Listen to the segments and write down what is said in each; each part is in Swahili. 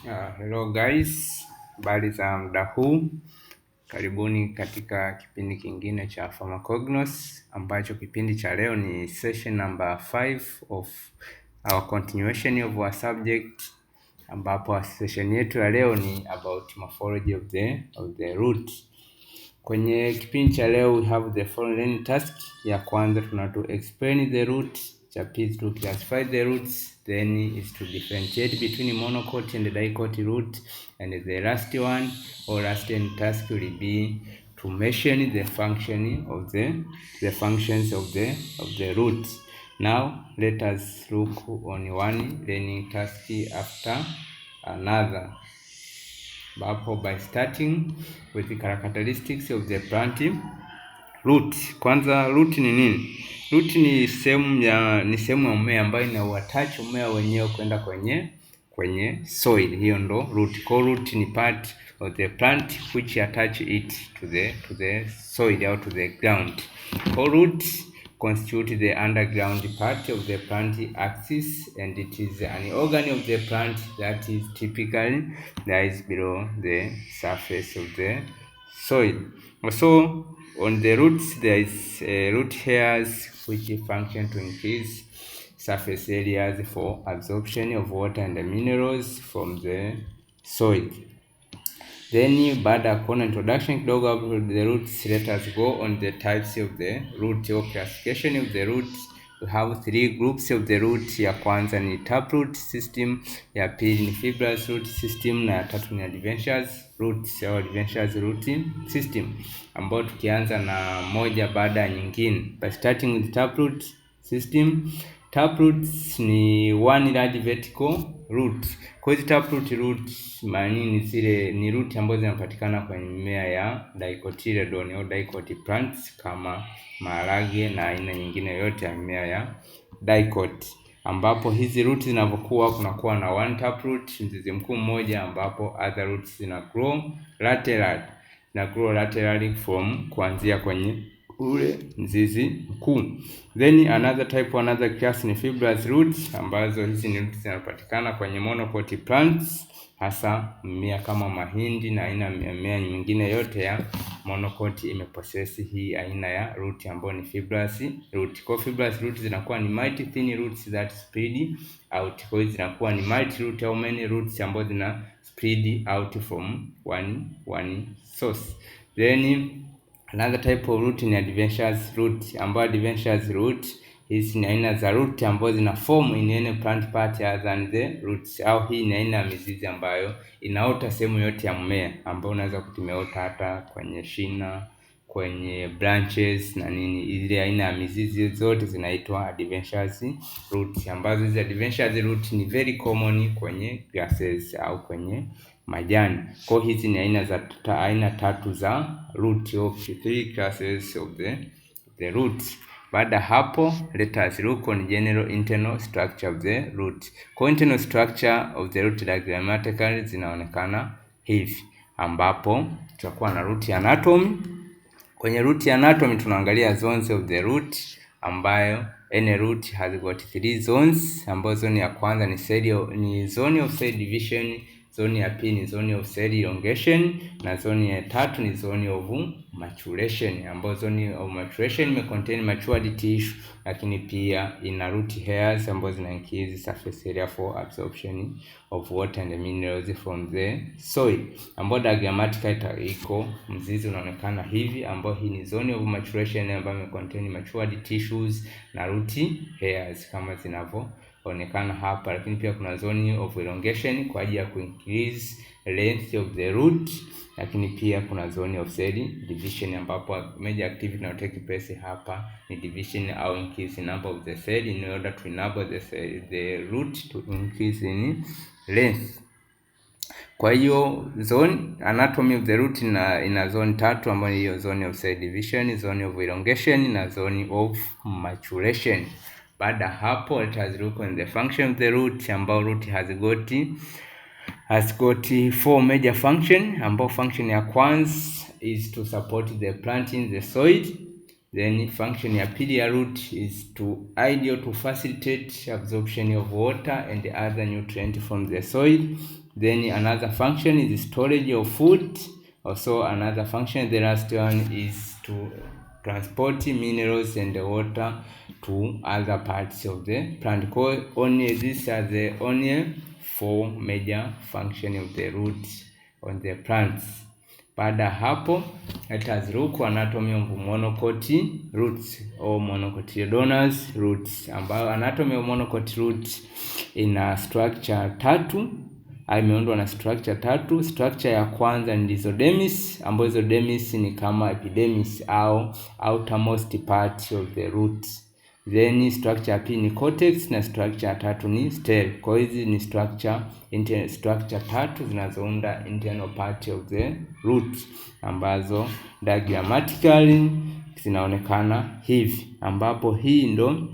Hello guys, habari za muda huu. Karibuni katika kipindi kingine cha Pharmacognosy, ambacho kipindi cha leo ni session number 5 of our continuation of our subject, ambapo session yetu ya leo ni about morphology of the root. Kwenye kipindi cha leo we have the following task. Ya kwanza tuna to explain the root, cha pili to classify the roots, then is to differentiate between monocot and dicot root, and the last one or last task will be to mention the function of the functions of the root. Now let us look on one learning task after another, by starting with the characteristics of the plant root. Kwanza, root ni nini? Root ni sehemu ya mmea ambayo ina attach mmea wenyewe kwenda kwenye soil. Hiyo ndo root. Kwa root ni part of the plant which attach it to the soil or to the ground. Kwa root constitute the underground part of the plant axis, and it is an organ of the plant that is typically lies below the surface of the soil. Also, on the roots there is root hairs which function to increase surface areas for absorption of water and the minerals from the soil. Then baada ya kuona introduction kidogo about the roots, let us go on the types of the root or classification of the root. We have three groups of the root. Ya kwanza ni taproot system, ya pili ni fibrous root system, na ya tatu ni adventitious root au adventitious root system, ambao tukianza na moja baada ya nyingine. By starting with taproot system, taproots ni one large vertical root. Kwa hiyo taproot root ni root ambazo zinapatikana kwenye mimea ya Dicotyledonous au Dicot plants kama maharage na aina nyingine yote ya mimea ya Dicot, ambapo hizi roots zinavyokuwa kunakuwa na one taproot, mzizi mkuu mmoja, ambapo other roots zina grow laterally from kuanzia kwenye ule mzizi mkuu. Then another class ni fibrous roots, ambazo hizi ni roots zinapatikana kwenye monocot plants, hasa mimea kama mahindi na aina mimea nyingine yote ya monocot imepossess hii aina ya root ambayo ni fibrous root. Kwa fibrous root zinakuwa ni mighty thin roots that spread out. Kwa hiyo zinakuwa ni mighty root au many roots ambazo zina spread out from one source. Then another type of root ni adventitious root, ambayo adventitious root hizi ni aina za root ambazo zina form in any plant part other than the roots, au hii ni aina ya mizizi ambayo inaota sehemu yote ya mmea, ambayo unaweza kutumeota hata kwenye shina, kwenye branches na nini. Ile aina ya mizizi zote zinaitwa adventitious root, ambazo hizi adventitious root ni very common kwenye grasses au kwenye majani. Kwa hizi ni aina tatu za root, of three classes of the roots. Baada hapo, let us look on general internal structure of the root. Kwa internal structure of the root diagrammatically zinaonekana hivi, ambapo tutakuwa na root anatomy. Kwenye root anatomy tunaangalia zones of the root, ambayo any root has got three zones, ambazo zone ya kwanza ni zone of cell division, zone ya pili ni zone of cell elongation, na zone ya tatu ni zone of maturation, ambayo zone of maturation may contain matured tissue, lakini pia ina root hairs ambazo zina increase surface area for absorption of water and minerals from the soil, ambayo diagrammatically iko mzizi unaonekana hivi, ambayo hii ni zone of maturation ambayo may contain matured tissues na root hairs kama zinavyoonekana hapa. Lakini pia kuna zone of elongation kwa ajili ya increase length of the root, lakini pia kuna zone of cell division, ambapo major activity now take place hapa ni division au increase number of the cell in order to enable the root to increase in length. Kwa hiyo zone anatomy of the root ina zone tatu, ambayo hiyo zone of cell division, zone of elongation na zone of maturation. Baada hapo, let us look on the function of the root, ambao root has got four major function, ambao function ya kwanza is to support the plant in the soil. Then function ya pili ya root is to facilitate absorption of water and other nutrients from the soil. Then another function is storage of food. Also another function, the last one, is to transport minerals and water to other parts of the plant. Only these are the only 4 major function of the root on the plants. Baada hapo, let us look anatomy of monocot roots or monocotyledonous roots, ambayo anatomy of monocot root ina structure 3. Imeundwa na structure 3. Structure ya kwanza ni rhizodermis, ambayo rhizodermis ni kama epidermis au outermost part of the root. Then structure ya pili ni cortex na structure ya 3 ni stem. Kwa hizi ni structure 3 zinazounda internal part of the root, ambazo diagrammatically zinaonekana hivi, ambapo hii ndo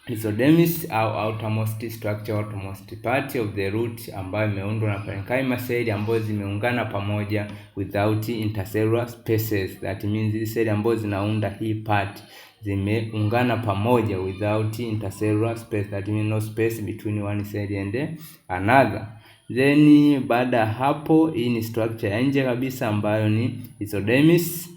rhizodermis au outermost structure, outermost part of the root, ambayo imeundwa na parenchyma cell ambazo zimeungana pamoja without intercellular spaces. That means these cell ambazo zinaunda hii part zimeungana pamoja without intercellular space. That means no space between one cell and another. Then baada hapo, hii ni structure ya nje kabisa ambayo ni rhizodermis.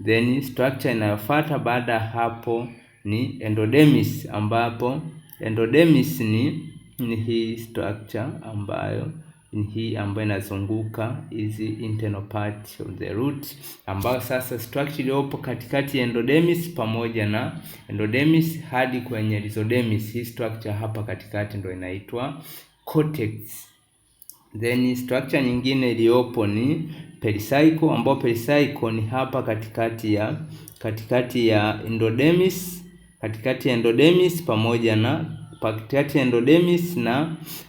Then structure inayofuata baada hapo ni endodermis, ambapo endodermis ni hii structure ambayo ni hii ambayo inazunguka hizi internal part of the root, ambayo sasa structure iliyopo katikati ya endodermis pamoja na endodermis hadi kwenye rhizodermis, hii structure hapa katikati ndio inaitwa cortex. Then structure nyingine iliyopo ni pericycle, ambapo pericycle ni hapa katikati ya endodermis, katikati ya endodermis pamoja na katikati ya endodermis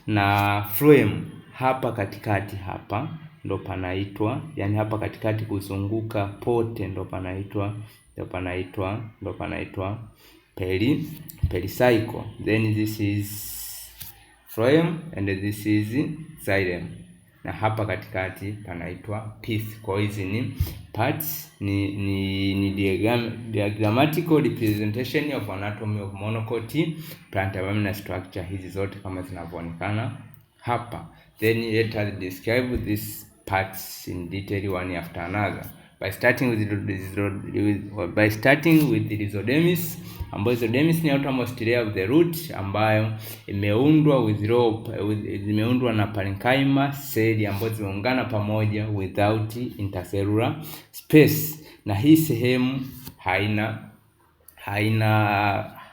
na phloem. Hapa katikati hapa ndo panaitwa, yani hapa katikati kuzunguka pote ndo panaitwa pericycle. Then this is phloem and this is xylem, na hapa katikati panaitwa pith. Kwa hizi ni parts, ni diagrammatical representation of anatomy of monocot plant abdominal structure, hizi zote kama zinavyoonekana hapa. Then let us describe these parts in detail one after another by starting with the rhizodermis, ambayo rhizodermis ni outermost layer of the root, ambayo imeundwa na parenchyma cell ambazo zimeungana pamoja without intercellular space, na hii sehemu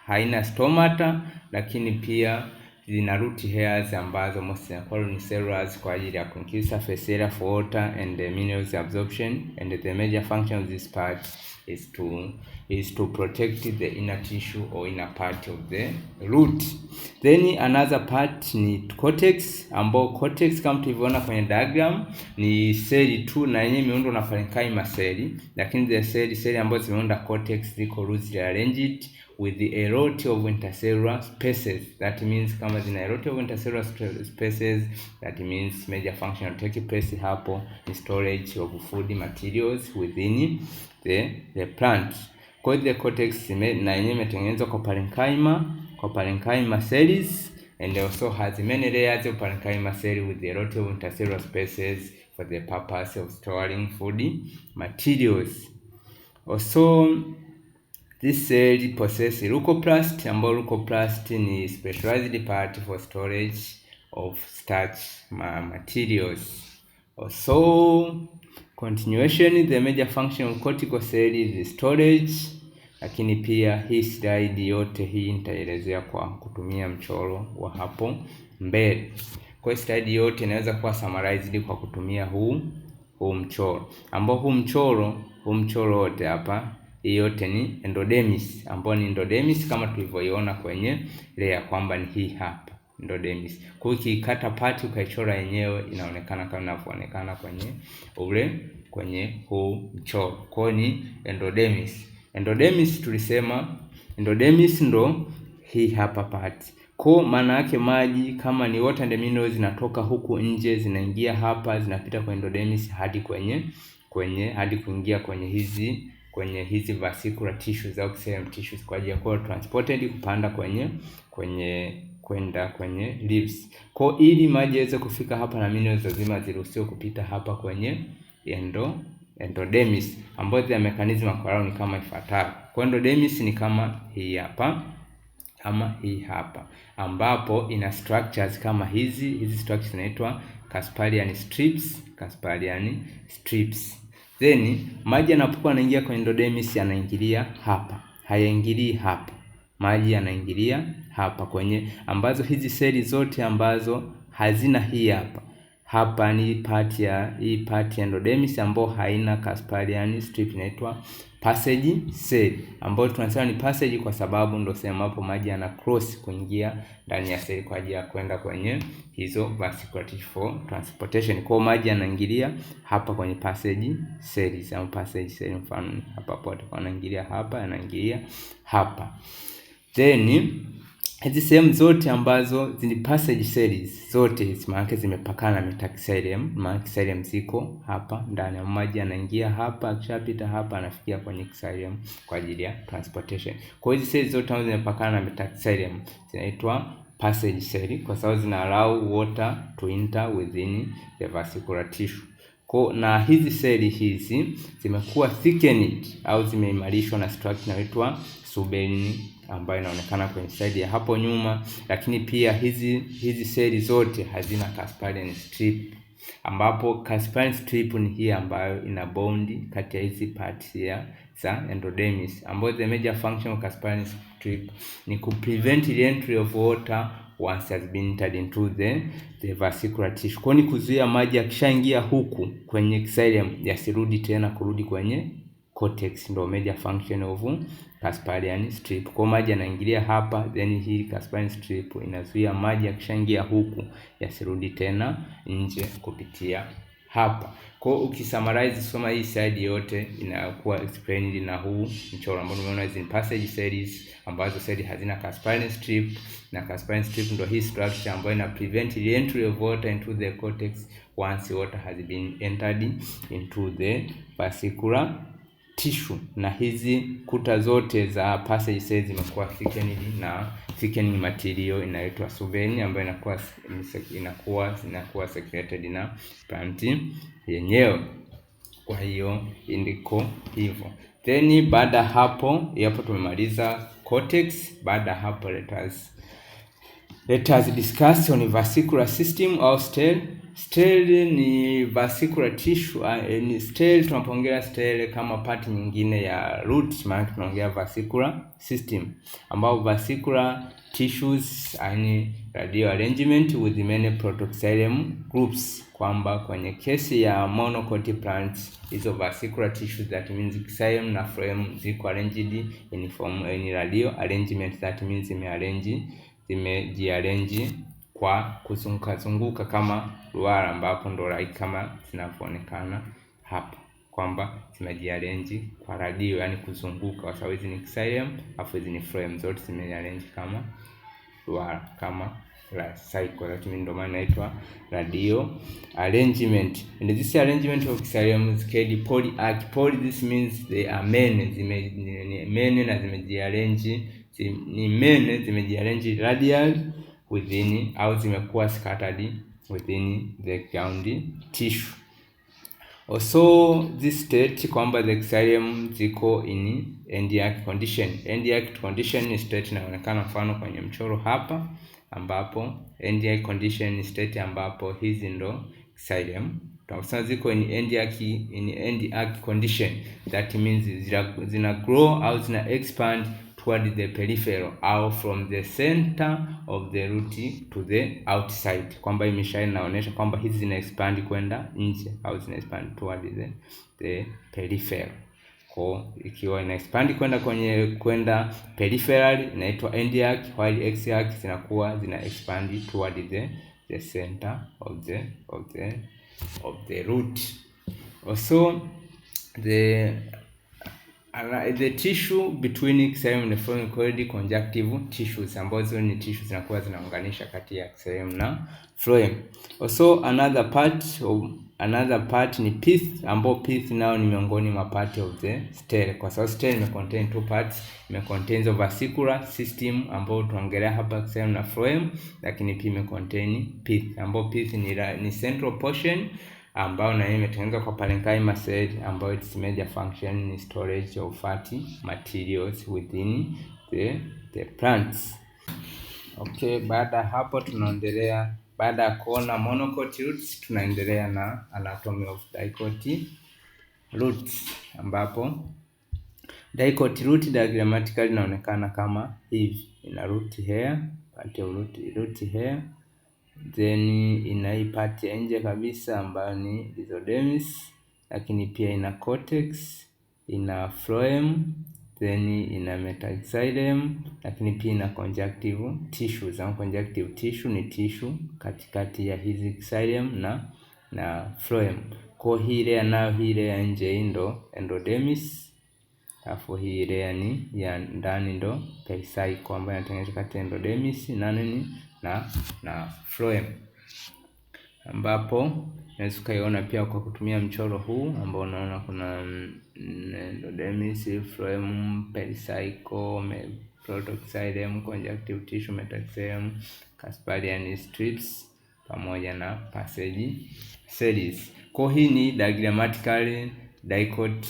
haina stomata, lakini pia zina root hairs ambazo most ni cellulars kwa ajili ya increase surface area for water and minerals absorption, and the major function of this part is to protect the inner tissue or inner part of the root. Then another part ni cortex, ambao cortex kama tulivyoona kwenye diagram ni cell tu, na yenyewe imeundwa na parenchyma cell, lakini the cell ambazo zimeunda cortex ziko loosely arranged with a lot of intercellular spaces. That means kama zina a lot of intercellular spaces, that means major function take place hapo ni storage of food materials within the plant. Kwa hiyo the cortex na yenyewe imetengenezwa kwa parenchyma cells, and also has many layers of parenchyma cell with a lot of intercellular spaces for the purpose of storing food materials. Also this cell possess leucoplast, ambayo leucoplast ni specialized part for storage of starch materials. Also continuation, the major function of cortical cell is storage, lakini pia hii slide yote hii nitaelezea kwa kutumia mchoro wa hapo mbele. Kwa slide yote inaweza kuwa summarized kwa kutumia huu mchoro, ambao huu mchoro wote hapa, hii yote ni endodermis, ambao ni endodermis kama tulivyoiona kwenye layer kwamba ni hii hapa endodermis. Kwa hiyo ukikata part ukaichora yenyewe inaonekana kama inavyoonekana kwenye huu mchoro. Kwa hiyo ni endodermis. Endodermis tulisema endodermis ndo hii hapa part. Kwa maana yake maji kama ni water and minerals zinatoka huku nje zinaingia hapa, zinapita kwa endodermis hadi kuingia kwenye hizi vesicular tissues au xylem tissues kwa ajili ya kuwa transported kupanda kwenye kwenda kwenye leaves. Kwa ili maji yaweze kufika hapa na minerals lazima ziruhusiwe kupita hapa kwenye endodermis, ambayo ya mechanism ya corral ni kama ifuatavyo. Kwa endodermis ni kama hii hapa, ambapo ina structures kama hizi structures zinaitwa Casparian strips. Then maji yanapokuwa yanaingia kwenye endodermis yanaingilia hapa, hayaingilii hapa. Maji yanaingilia hapa kwenye ambazo hizi seli zote ambazo hazina hapa ni part ya endodermis ambayo haina Casparian strip inaitwa passage cell, ambayo tunasema ni passage kwa sababu ndio sehemu hapo maji yana cross kuingia ndani ya seli kwa ajili ya kwenda kwenye hizo vascular tissue for transportation. Kwa maji yanaingilia hapa kwenye passage cells au passage cell, mfano hapa pote yanaingilia hapa, yanaingilia hapa. Then hizi sehemu zote ambazo zini passage cells zote hizi maana zimepakana na metaxillium, maana xylem ziko hapa ndani, maji yanaingia hapa, akishapita hapa anafikia kwenye xylem kwa ajili ya transportation. Kwa hizi cells zote ambazo zimepakana na metaxillium zinaitwa passage cell kwa sababu zina allow water to enter within the vascular tissue. Na hizi seli hizi zimekuwa thickened au zimeimarishwa na structure inaitwa suberin ambayo inaonekana kwenye slide ya hapo nyuma, lakini pia hizi seli zote hazina Casparian strip, ambapo Casparian strip ni hii ambayo ina bond kati ya hizi parts za endodermis, ambayo the major function of Casparian strip ni ku prevent the entry of water once has been entered into the vascular tissue. Kwa ni kuzuia maji yakishaingia huku kwenye xylem yasirudi tena kurudi kwenye cortex, ndio major function of Casparian strip. Kwa maji yanaingilia hapa, then hii Casparian strip inazuia maji yakishaingia huku yasirudi tena nje kupitia hapa. Kwa ukisummarize soma hii slide yote inakuwa explained na huu mchoro ambao umeona hizi passage cells ambazo seli hazina Casparian strip, na Casparian strip ndio hii structure ambayo ina prevent the entry of water into the cortex once water has been entered into the vascular tissue. Na hizi kuta zote za passage cells zimekuwa thickened na thickening material inaitwa suberin ambayo inakuwa secreted na plant yenyewe. Kwa hiyo indiko hivyo. Then baada hapo tumemaliza cortex. Baada hapo let us discuss on vascular system au cell. Cell ni vascular tissue, ni cell tunapoongea cell kama part nyingine ya root, maana tunaongea vascular system, ambao vascular tissues yani radial arrangement with many protoxylem groups, kwamba kwenye kesi ya monocot plants hizo vascular tissues, that means xylem na phloem ziko arranged in form in radial arrangement, that means zimejiarrange kwa kuzunguka kama duara, ambapo ndo like kama zinavyoonekana hapa kwamba zimejiarrange kwa radio, yani kuzunguka, kwa sababu hizi ni xylem afu hizi ni phloem, zote zimejiarrange kama duara, kama la cycle, that means ndo maana inaitwa radio arrangement. And this arrangement of xylem is called polyarch. Poly, this means they are many na zimejiarrange zimejiarrange radial within au zimekuwa scattered within the ground tissue. Also this state kwamba the xylem ziko in endiac condition. Endiac condition ni state inaonekana mfano kwenye mchoro hapa, ambapo endiac condition ni state ambapo hizi ndo xylem tunasema ziko in endiac condition, that means zina grow au zina expand toward the peripheral au from the center of the root to the outside, kwamba imeshaini inaonyesha kwamba hizi zina expand kwenda nje au zina expand toward the peripheral. Kwa ikiwa ina expand kwenda peripheral inaitwa endiac, while exarch zinakuwa zina expand toward the center of the root. Also the tissue between xylem na phloem called conjunctive tissues, ambazo ni tissues zinakuwa zinaunganisha kati ya xylem na phloem. Also another part of Another part ni pith, ambao pith nao ni miongoni mwa part of the stem, kwa sababu stem ime contain two parts, ime contain the vesicular system ambao tuongelea hapa xylem na phloem, lakini pia ime contain pith, ambao pith ni central portion ambao na imetengenezwa kwa parenchyma cell, ambao its major function ni storage of fatty materials within the plants. Okay, baada hapo tunaendelea, baada ya kuona monocot roots tunaendelea na anatomy of dicot roots, ambapo dicot root diagrammatically inaonekana kama hivi. Ina root hair, part of root hair, then ina hii part ya nje kabisa ambayo ni rhizodermis, lakini pia ina cortex, ina phloem, then ina metaxylem, lakini pia ina conjunctive tissues. Conjunctive tissue ni tissue katikati ya hizi xylem na phloem. Kwa hii layer nayo, hii layer nje ndo endodermis, alafu hii layer ni ya ndani ndo pericycle, ambayo inatengenezwa kati ya endodermis na nini na phloem, ambapo unaweza kuiona pia kwa kutumia mchoro huu ambao unaona kuna endodermis, phloem, pericycle, protoxylem, conjunctive tissue, metaxylem, Casparian strips pamoja na passage cells. Kwa hii ni diagrammatically dicot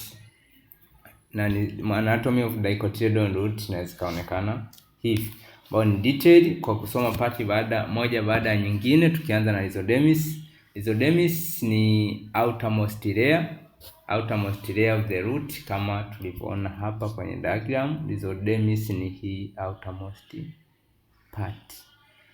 na ni anatomy of dicotyledonous root inaweza kaonekana hivi, ambao ni detail kwa kusoma pati moja baada ya nyingine, tukianza na rhizodermis. Rhizodermis ni outermost layer of the root kama tulivyoona hapa kwenye diagram. Rhizodermis ni hii outermost part,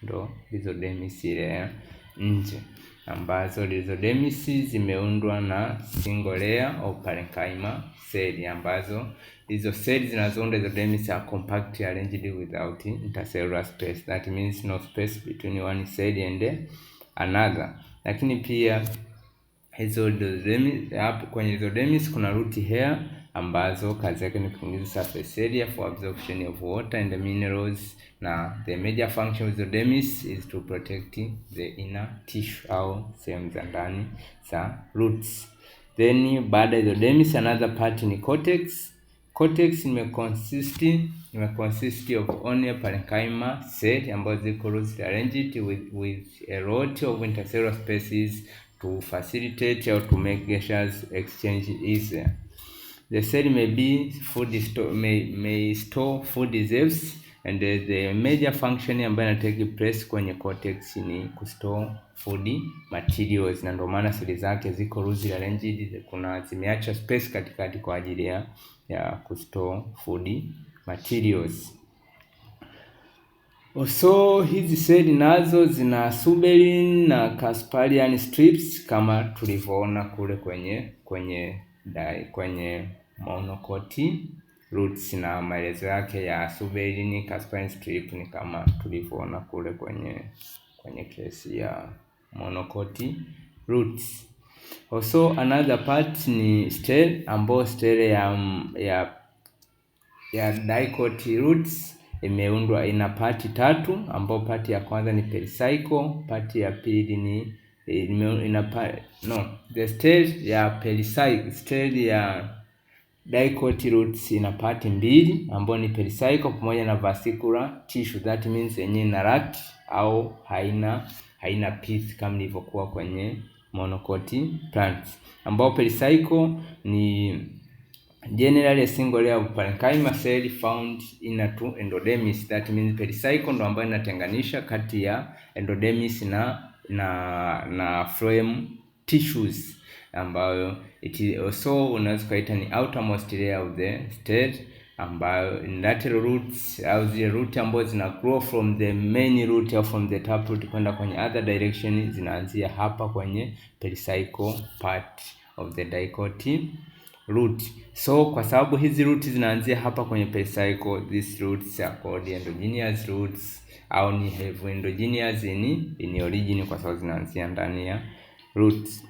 ndo rhizodermis layer nje, ambazo rhizodermis zimeundwa na single layer of parenchyma cell, ambazo hizo cells zinazounda rhizodermis are compactly arranged without intercellular space, that means no space between one cell and another. Lakini pia hizo rhizodermis, hapo kwenye rhizodermis kuna root hair ambazo kazi yake ni kuingiza surface area for absorption of water and the minerals, na the major function of rhizodermis is to protect the inner tissue au sehemu za ndani za roots. Then baada ya rhizodermis, another part ni cortex. Cortex ime consist of only parenchyma cell ambazo ziko loosely arranged with a lot of intercellular spaces to facilitate or to make gaseous exchange easier. The cell may store food reserves, and the major function ambayo inatake place kwenye cortex ni kustore food materials, na ndio maana seli zake ziko loosely arranged, kuna zimeacha space katikati kwa ajili ya kustore food materials. Also hizi seli nazo zina suberin na Casparian strips kama tulivyoona kule kwenye Monocot roots, na maelezo yake ya suberin, Casparian strip ni kama tulivyoona kule kwenye kesi ya Monocot roots. Also another part ni stem, ambao stem ya dicot roots imeundwa, ina pati tatu, ambao pati ya kwanza ni pericycle, pati ya pili ni the stem ya dicot roots ina pati mbili, ambao ni pericycle pamoja na vesicular tissue, that means yenyewe ina rack au haina pith kama ilivyokuwa kwenye monocot plants, ambao pericycle ni generally a single layer of parenchyma cell found in two endodermis, that means pericycle ndo ambayo inatenganisha kati ya endodermis na phloem tissues, ambayo also unaweza kuita ni outermost layer of the stem, ambayo lateral roots au zile root ambazo zina grow from the main root au from the tap root kwenda kwenye other direction zinaanzia hapa kwenye pericycle part of the dicot root. So kwa sababu hizi roots zinaanzia hapa kwenye pericycle, these roots are called endogenous roots, au ni have endogenous in origin kwa sababu zinaanzia ndani ya roots.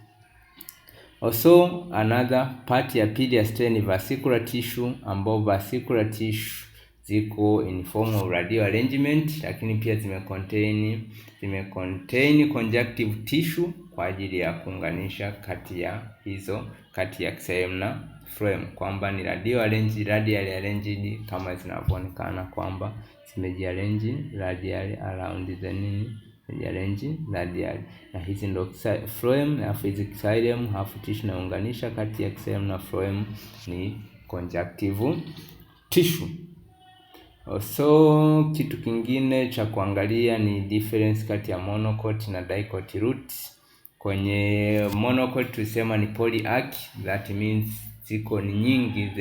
Also another part ya pili ya stem ni vesicular tissue, ambao vesicular tissue ziko in form of radial arrangement, lakini pia zimecontain conjunctive tissue kwa ajili ya kuunganisha kati ya xylem na phloem, kwamba ni radially arranged kama zinavyoonekana kwamba zimejiarrange radially around the radially, na hizi ndo phloem, alafu hizi xylem, alafu tissue inaunganisha kati ya xylem na phloem ni conjunctive tissue. So kitu kingine cha kuangalia ni difference kati ya monocot na dicot roots. Kwenye monocot tusema ni polyarch, that means ziko ni nyingi,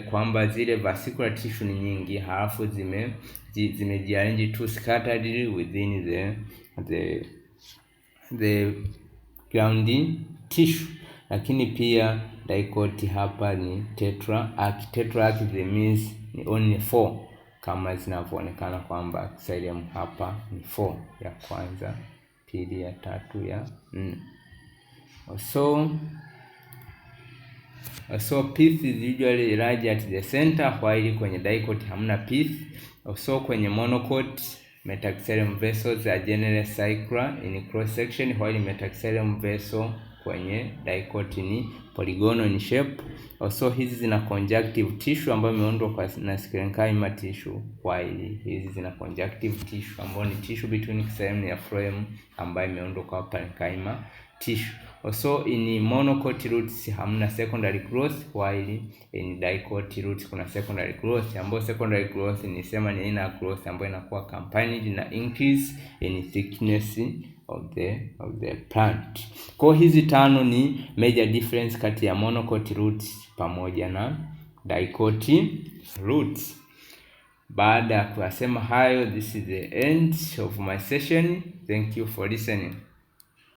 kwamba zile vesicular tissue ni nyingi, halafu zimejiarrange to scattered within the ground tissue. Lakini pia dicot hapa ni tetrarch. Tetrarch means ni only 4 kama zinavyoonekana kwamba xylem hapa ni 4, ya kwanza, pili, ya tatu, ya nne. So pith is usually large at the center, while kwenye dicot hamna pith. So kwenye monocot metaxylem vessels are generally circular in cross section, while metaxylem vessel kwenye dicot ni polygonal in shape. Also hizi zina conjunctive tissue ambayo imeundwa na sclerenchyma tissue, while hizi zina conjunctive tissue ambayo ni tissue between xylem na phloem ambayo imeundwa kwa parenchyma tissue. Also in monocot roots hamna secondary growth, while in dicot roots kuna secondary growth, ambayo secondary growth ni sema ni inner growth ambayo inakuwa accompanied na increase in thickness of the plant. Kwa hizi tano ni major difference kati ya monocot roots pamoja na dicot roots. Baada ya kusema hayo, this is the end of my session. Thank you for listening.